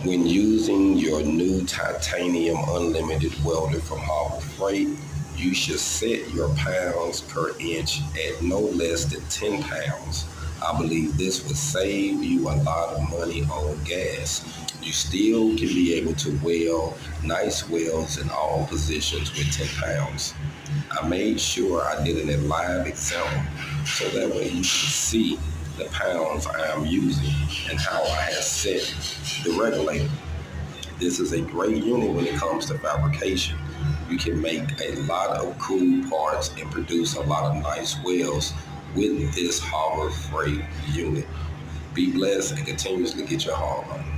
When using your new titanium unlimited welder from Harbor Freight, you should set your pounds per inch at no less than 10 pounds. I believe this would save you a lot of money on gas. You still can be able to weld nice welds in all positions with 10 pounds. I made sure I did an live example so that way you can see the pounds I am using and how I have set the regulator. This is a great unit when it comes to fabrication. You can make a lot of cool parts and produce a lot of nice welds with this Harbor Freight unit. Be blessed and continuously get your hard on.